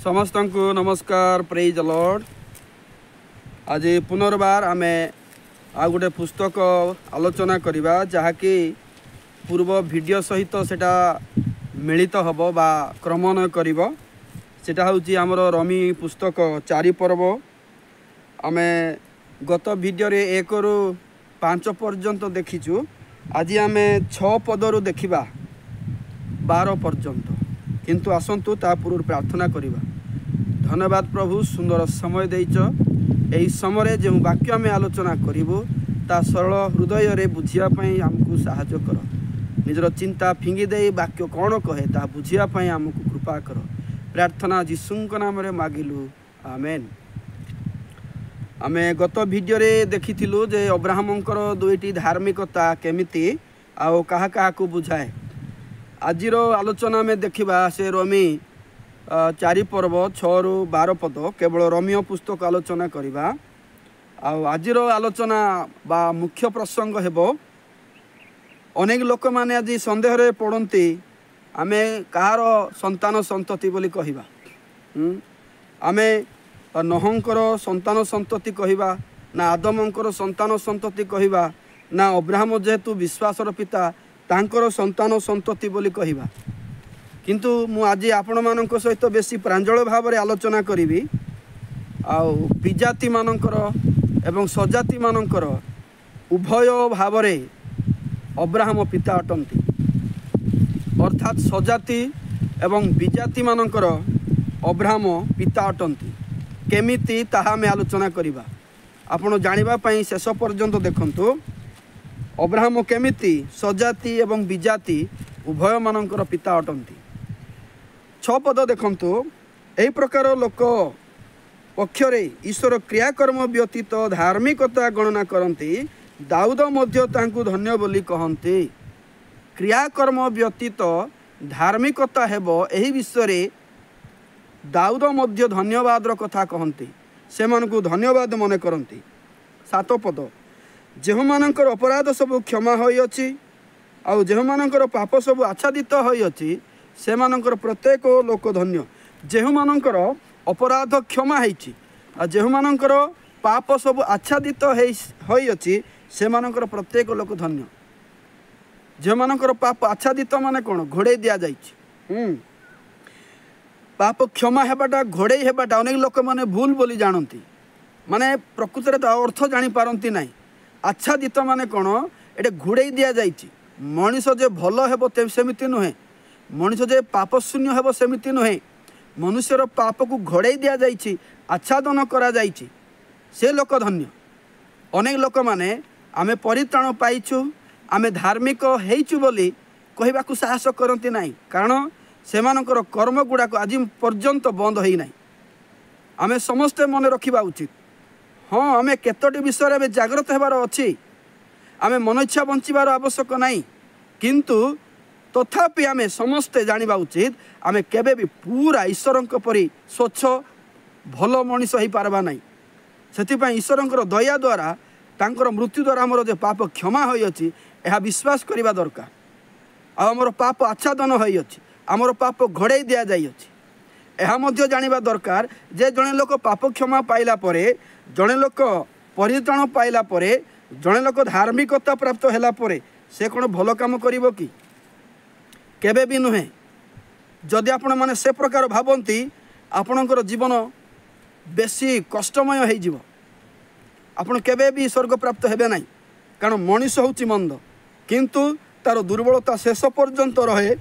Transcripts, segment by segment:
समस्त को नमस्कार प्रेज लॉर्ड। आज पुनर्बार आमे आ गोटे पुस्तक आलोचना करिबा जहाँकि पूर्व वीडियो सहित सेटा मिलित हबो बा क्रमन्वय करिबो। सेटा होची हमर रमी पुस्तक 4 पर्व। आमे गत वीडियो रे 1 रु 5 पर्यंत देखिछु। आज आमे 6 पदरु देखिबा 12 पर्यंत। किंतु आसंतु ता पूर्व प्रार्थना करिबा। धन्यवाद प्रभु, सुंदर समय देइछ। एही समय जो वाक्य आम आलोचना करूँ ता सरल हृदय रे बुझिया पई हमको साहाय्य कर। निजर चिंता फिंगी दे वाक्य कौन कहे ता बुझिया पई हमको कृपा कर। प्रार्थना जीसुंक नाम रे मागिलु, आमेन। आमे गत वीडियो रे देखिथिलु जे अब्राहमंकर दुईटी धार्मिकता केमिति आउ कहा कहा को बुझाए। आजिर आलोचना में देखिबा से रमी 4 पर्व 6 रु 12 पद केवल रमीय पुस्तक आलोचना करिबा। आजिर आलोचना बा मुख्य प्रसंग हेबो। अनेक लोक माने आज संदेह रे पड़ती आमे कहार संतान संतति बोली कहिबा। आमे नोहंकर संतान संतति कहिबा ना आदमंकर संतान संतति कहिबा ना अब्राहम जेहेतु विश्वासर पिता तांकर संतान संतति बोली कहिबा। किंतु मु आज आपण मानक सहित बेसी प्रांजल भाव में आलोचना करी विजाति मानकर एवं सजाति मानकर उभय भाव में अब्राहम पिता अटंती। अर्थात सजाति एवं विजाति मानकर अब्राहम पिता अटंती। केमिति ताहा में आलोचना करिबा। आपण जानिबा पई शेष पर्यंत देखंतु अब्राहम केमिति सजाति एवं विजाति उभय मानकर पिता अटंती। 6 पद देखंतु। एही प्रकार लोक पक्षरे ईश्वर क्रियाकर्म व्यतीत धार्मिकता गणना करती। दाऊद मध्य तांकु धन्य बोली कहंती। क्रियाकर्म व्यतीत धार्मिकता हेबो एही विषय रे दाऊद मध्य धन्यवाद कथा कहंती। से मानकु धन्यवाद मने करंती। 7 पद। जेह मानकर अपराध सब क्षमा होई अछि आउ जेह मानकर पाप सब आच्छादित होई अछि से मानकर प्रत्येक लोक धन्य। जेह मानकर अपराध क्षमा होईछि आ जेह मानकर पाप सब आच्छादित होई अछि से मानकर प्रत्येक लोक धन्य। जेह मानकर पाप आच्छादित माने कोन घोड़े दिया जाइछि। पाप क्षमा हेबाटा घोड़े हेबाटा अनेक लोक माने भूल बोली जानती। माने प्रकृत रे अर्थ जानि पारंती नाही। आच्छादित माने कौन ये घोड़े दि जाइए। मनीष जे भल हेब सेमिति नुहे, मनीष जे पाप शून्य हेब सेमिति नुहे। मनुष्यर पाप को घोड़े दि जाइए, आच्छादन करा जाइए, से लोक धन्य। अनेक लोक माने आमे परित्राण पाइछु आमे धार्मिक हेइछु बोली कहबाकू साहस करती नहीं। कारण सेमानकर कर्म गुड़ाक आज पर्यंत बंद होई नहीं। आमे समस्ते मन रखा उचित। हाँ, आमे केतोटी विषय में जागृत होबार अच्छी। आमे मन इच्छा बंचीबार आवश्यक नहीं। किंतु तथापि आमे समस्ते जानिबा उचित आमे केबे भी पूरा ईश्वरंक परि स्वच्छ भल मनीष हो पारबा नहीं। सेतिपई ईश्वरंकर दया द्वारा तांकर मृत्यु द्वारा हमर जे पाप क्षमा होई अछि एहा विश्वास करिबा दरकार। आ हमर पाप आच्छादन होई अछि, हमर पाप घोड़े दिया जाई अछि। एहा मध्य जानिबा दरकार जे जणे लोक पाप क्षमा पाइला परे, जणे लोक परित्राण पाइला परे, जणे लोक धार्मिकता प्राप्त होला परे से कोन भल काम करिवो कि? केबे भी नुहे। जदि आपण माने से प्रकार भाबंती आपणकर जीवन बेसी कष्टमय हो जिवो। आपण केबे भी स्वर्ग प्राप्त हेबे नाही। कारण मनीष होची मंद किंतु तार दुर्बलता शेष पर्यंत रहे।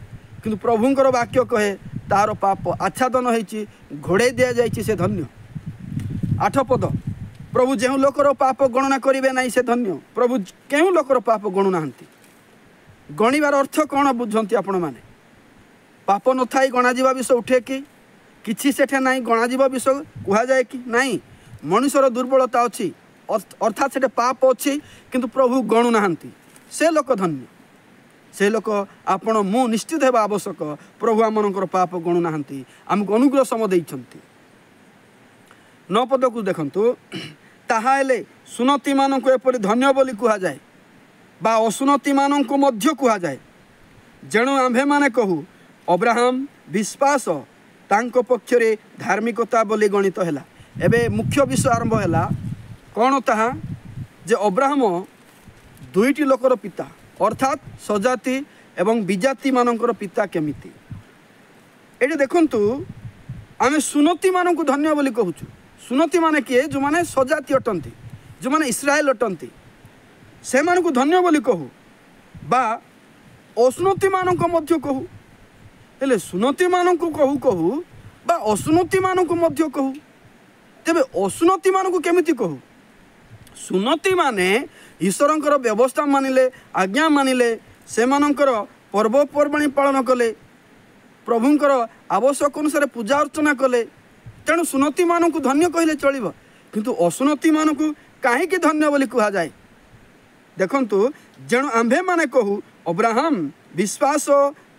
किंतु प्रभुंकर वाक्य कहे तार पाप आच्छादन होईची, घोड़े दिया जाइछि, से धन्य। 8 पद। प्रभु जो लोकर पाप गणना करेंगे ना से धन्य। प्रभु क्यों लोकर पाप गणु ना। गणिबार अर्थ कौन बुझती आपण मैंने? पाप न थाई गणाजा विषय उठे कि सेठे ना गणाजा विषय कहुए कि नहीं। मनुष्यर दुर्बलता अच्छी अर्थात से पाप अच्छी किंतु प्रभु गणु ना। से लोक धन्य। से लोक आपण मु निश्चित होगा आवश्यक। प्रभु आमनकर पाप गणु ना, आमको अनुग्रह सम देइछंती। 9 पद को देखंतु। ताहा हेले सुनती मानक एपरि धन्य बोली कहा जाए बा असुनती मानक मध्य कहा जाए। जेणु आम्भे माने कहू अब्राहम विश्वास तांको पक्षरे धार्मिकता बोली गणित है। एबे मुख्य विषय आरंभ है कौन ताहा जे अब्राहम दुईटी लोकर पिता अर्थात सजाति एवं विजाति मानकर पिता केमिति। ये देखंतु आमे सुनती मानक धन्य बोली कहूँ। सुनती माने किए जो माने सजाति अटंती जो माने इस्राएल अटंती से मानक धन्य बोली कहू बा असुनती मानक मध्य कहू। हेले सुनती मानक कहू कहू बा असुनती मानक मध्य कहू। तेबे असुनती मानक केमिति कहू। सुनती माने ईश्वरंकर व्यवस्था मानिले आज्ञा मानिले से मानकर पर्वपर्वाणी पालन कले प्रभुंकर आवश्यक अनुसार पूजा अर्चना कले तेणु सुनती मानक धन्य कहले चलिब। किंतु असुनती मानक काहेकि धन्य बोली कहा जाए। देखंतु जेणु आंभे माने कहू अब्राहम विश्वास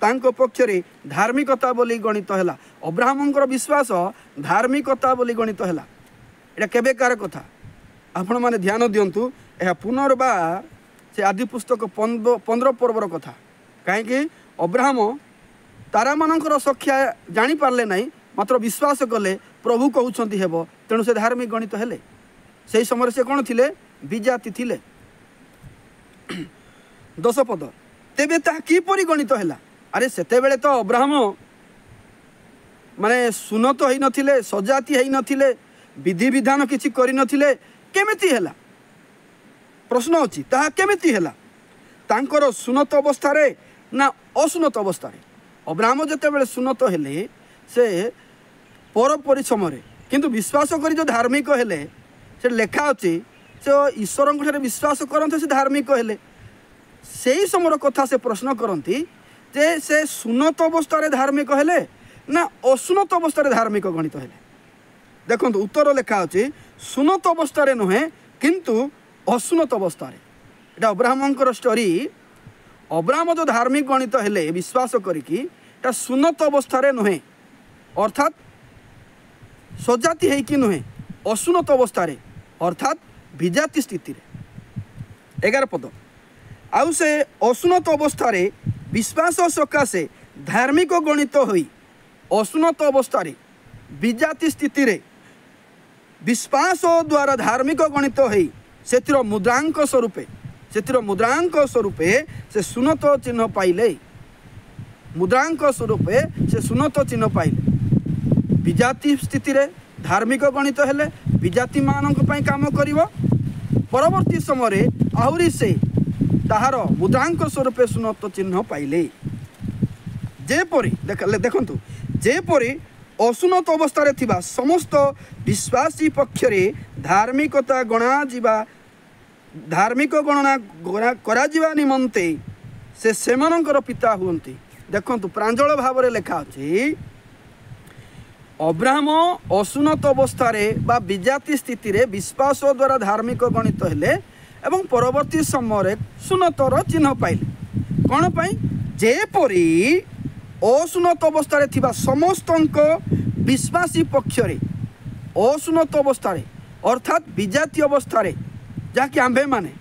तांको पक्षरे धार्मिकता बोली गणित है। अब्राहमंकर विश्वास धार्मिकता बोली गणित है। एटा केबेकार कथा आपण माने ध्यान दियंतु। यह पुनर्बार से आदि पुस्तक 15 पर्वर कथा कहीं अब्राहम तारा मानकर सख्या जानी पारले नहीं मात्र विश्वास कले प्रभु कहउछंती हेबो तेणु से धार्मिक गणित हेले। से समय से कौन थिले विजाति थिले। 10 पद तेबे ता किपरि गणित हैला। अरे सेते बेले तो अब्राहम माने सुनत होई नथिले सजाति होई नथिले विधि विधान किछि करि नथिले केमिति हैला। प्रश्न अछि ताहा केमिति हैला। तांकर सुनत अवस्था रे ना असुनत अवस्था रे। अब्राहम जते बेले सुनत हेले से पर परिश्रम रे किंतु विश्वास करी जो धार्मिक हेले से लेखा अछि से ईश्वरंक ठारे विश्वास करन्ते से धार्मिक हेले। सेही समर कथा से प्रश्न करती जे से सुनत अवस्था रे धार्मिक हेले ना असुनत अवस्था रे धार्मिक गणित हेले। देखंतु उत्तर लेखा अछि सुनत अवस्था रे नुहे किंतु असुनत अवस्था रे। एटा अब्राहमंकर स्टोरी। अब्राहम जो धार्मिक गणित हेले विश्वास करिकी एटा सुनत अवस्था रे नुहे अर्थात सजाति है कि नुहे असुनत अवस्था रे अर्थात विजाति स्थिति रे। 11 पद आउ से असुनत अवस्था रे विश्वास सकाशे धार्मिक गणित होई असुनत अवस्था रे विजाति स्थिति रे विश्वास द्वारा धार्मिक गणित होई सेतिर मुद्रांक स्वरूपे से सुनत चिन्ह पाइले। मुद्रांक स्वरूपे से सुनत चिन्ह पाइले। विजाति स्थिति रे धार्मिक गणित हेले विजाति मानक पई काम करिवो परवर्ती समय आहुरी से ताहार मुद्रांक स्वरूपे सुनत चिन्ह पाइले। जेपरि देखंतु जेपरि असुनत अवस्था रे थिबा समस्त विश्वासी पक्षरे धार्मिकता गणना करा जिवा निमंते से सेमानंकर पिता हुंती। देखंतु प्रांजल भाव रे लेखा अछि अब्राहम असुनत अवस्था रे बा विजाति स्थिति रे विश्वास द्वारा धार्मिक गणित हेले एवं परवर्ती समय सुनतर चिन्ह पाइले। कौन पाई जेपरि असुनत अवस्था रे थिबा समस्तंक विश्वासी पक्षरे असुनत अवस्था रे अर्थात विजाति अवस्था रे जाकि आंबे माने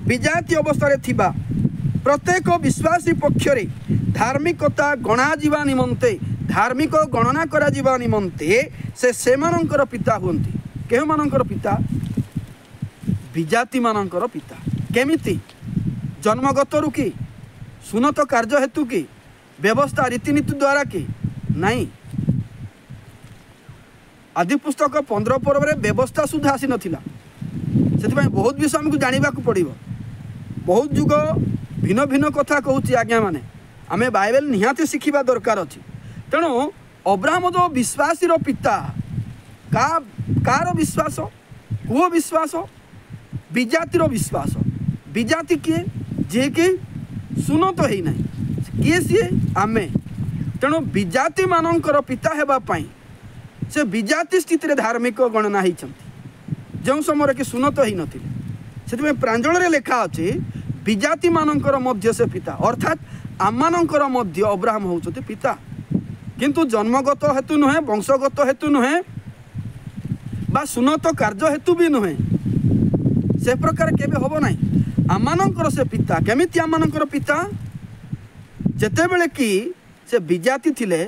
विजाति अवस्था रे थिबा प्रत्येक विश्वासी पक्षरे धार्मिकता गणा जीवा निमंते धार्मिक गणना करा जीवा निमंते से सेमानंकर पिता हुंती। केह मानंकर पिता विजाति मानंकर पिता। केमिति जन्मगत रु कि सुनत कार्य हेतु कि व्यवस्था रीतिनीति द्वारा कि नहीं। आदि पुस्तक 15 पर्व रे व्यवस्था सुधा आसी नथिला से बहुत विषय आमको जाना पड़ो। बहुत जुग भिन्न भिन्न कथा कहूँ आज्ञा माने आमे बाइबल निहाती शिखिबा दरकार अछि। तेणु अब्राहम जो विश्वासी रो पिता कार विश्वास को विश्वास विजाति रो विश्वास। विजाति किए जे कि सुन तो है ना किए सी आमे। तेणु विजाति मानकर पिता हेबा पाई से विजाति स्थिति रे धार्मिक गणना होइछंती जो समय कि सुन तो ही नथिले। सेति प्रांजल रे लेखा अछि विजाति मानकर मध्य से पिता अर्थात आमानकर मध्य अब्राहम होउछथि पिता। किंतु जन्मगत हेतु नुहे वंशगत हेतु नुहे बा सुनत कार्य हेतु भी नुहे से प्रकार केबे होबो नाही। आमानकर से पिता केमिति आमानकर पिता जेते बेले कि से विजाति थिले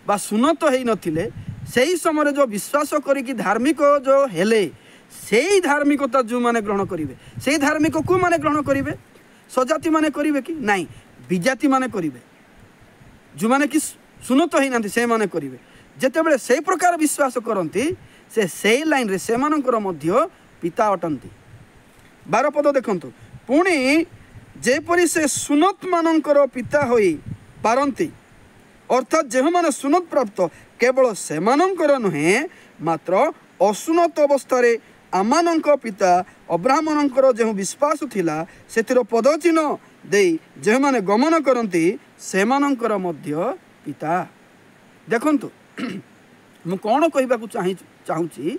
बा सुनत हो नथिले सेही समय जो विश्वास करिकी धार्मिक जो हेले सेही धार्मिकता जो माने ग्रहण करिवे सेही धार्मिक को माने ग्रहण करिवे सजाति माने करिवे कि नहीं विजाति माने करिवे जो माने कि सुनत हो नांती से माने करिवे जेते बेले से प्रकार विश्वास करंती से लाइन रे से मानकर मध्य पिता अटंती 12 पद देखंतु पुणी जेपरि से सुनत मानकर पिता होई पारंती अर्थात जो माने सुनत प्राप्त केवल से मानकर नुहे मात्र असुनत अवस्था आमानंक पिता अब्राह्मणंकर जो विश्वास थिला सेतिर पदचिन्ह दे जो माने गमन करंती से मानकर मध्य पिता देखंतु मु कौन कहबाकू चाहूँगी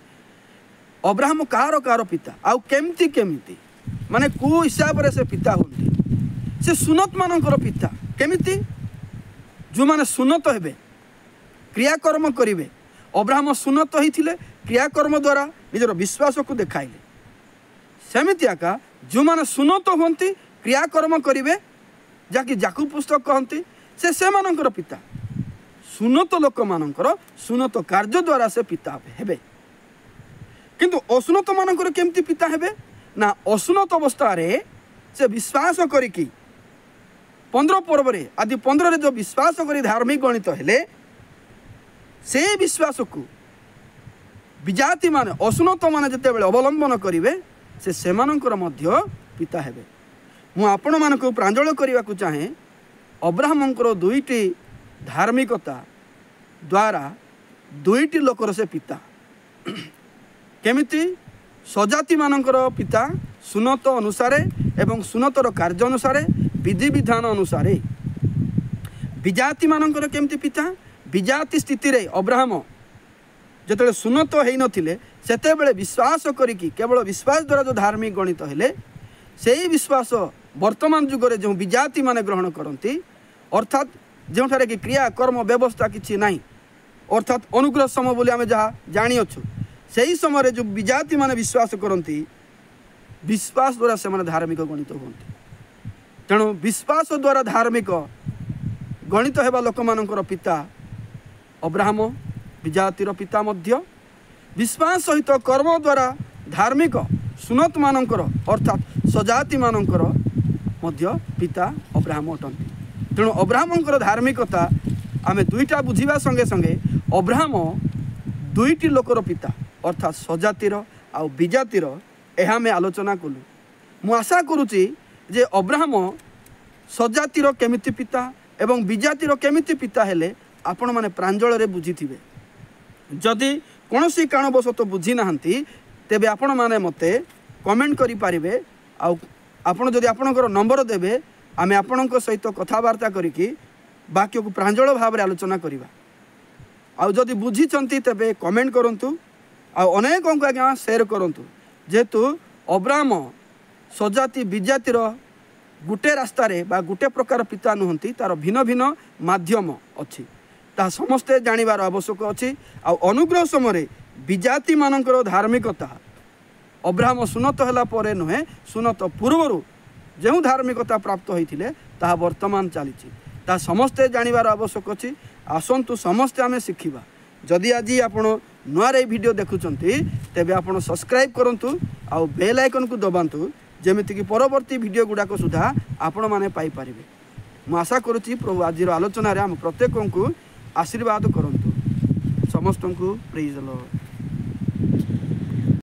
अब्राहम कार कार पिता आउ केमती केमती माने को हिसाब से पिता होती से सुनत मानकर पिता केमिति जो माने सुनत हेबे क्रियाकर्म करिवे अब्राहम सुनत होइथिले क्रियाकर्म द्वारा निजर विश्वास को देखाइले सेमिति आका जो माने सुनत होंती क्रियाकर्म करिवे जाकि जाकू पुस्तक कहती से मानकर पिता सुनत लोक मानकर सुनत कार्य द्वारा से पिता हेबे किंतु असुनत मानकर केमती पिता हेबे ना असुनत अवस्था रे से विश्वास करिकी 15 पर्व रे आदि 15 रे जो विश्वास करी धार्मिक गणित हेले से विश्वास को विजाति माने असुनत माने जते बेले अवलंबन करिवे से मानकर मध्य पिता हेबे मु आपण मानको प्रांजल करिवा को चाहे अब्राहमंकर दुईटी धार्मिकता द्वारा दुईटी लोकर से पिता केमिति सजाति मानकर पिता सुनत अनुसार एवं सुनतर कार्य अनुसार विधि विधान अनुसार विजाति मानकर केमिति पिता विजाति स्थिति रे अब्राहम जेतेबेले सुनत हो नथिले सेतेबेले विश्वास करिकी केवल विश्वास द्वारा जो धार्मिक गणित हेले सेही विश्वास वर्तमान जुगरे जो विजाति माने ग्रहण करती अर्थात जोठारे कि क्रिया कर्म व्यवस्था किछि नाही अर्थात अनुग्रह समय बोली आम जहाँ जानी अच्छु से समय जो विजाति माने विश्वास करती विश्वास द्वारा से माने धार्मिक गणित होती तेणु विश्वास द्वारा धार्मिक गणित हेबा लोक मानकर पिता अब्राहम विजातिर पिता मध्य विश्वास सहित कर्म द्वारा धार्मिक सुनत मानकर अर्थात सजाति मानकर मध्य पिता अब्राहम अटंती तेणु अब्राहमंकर धार्मिकता आमे दुईटा बुझिबा संगे संगे अब्राहम दुईटी लोकर पिता अर्थात सजातिर आ विजातिर यह आम आलोचना कलु मु आशा करुच्ची जे अब्राहम सजातिर केमिति पिता एवं विजातिर केमिति पिता हेले आपण माने प्रांजल रे बुझिथिबे जदि कोनोसी कारणवशत बुझी नाहंती तेबे आपण माने मते कमेंट करि पारिबे आ आपण जदि आपणकर नंबर देबे आमे आपणक सहित कथबार्ता करिकी वाक्य को प्रांजल भाव में आलोचना करवा आउ जदि बुझीचंती तेबे कमेंट करंतु आ अनेक आज्ञा शेयर करंतु जेतु अब्राहम सजाति विजातिर गुटे रास्ता रे बा गुटे प्रकार पिता नुहंती तार भिन्न भिन्न माध्यम अच्छी ता समस्ते जानिबार आवश्यक अच्छी आ अनुग्रह समय विजाति मानकर धार्मिकता अब्राहम सुनत होला परे नुहे सुनत पूर्वरु जो धार्मिकता प्राप्त होइथिले ताहा वर्तमान चली ता समस्ते जानिबार आवश्यक अच्छी आसतु समस्ते आमे शिखिबा जदि आज आपण नुआर ए वीडियो देखुचंती तेबे आपण सब्सक्राइब करंतु आ बेल आइकन को दबांतु जेमिति कि परवर्ती वीडियो गुडाक सुधा आपण माने पाई पारिबे मु आशा करूची प्रभु आज आलोचना रे हम प्रत्येक को आशीर्वाद करंतु समस्त को प्रेज द लॉर्ड।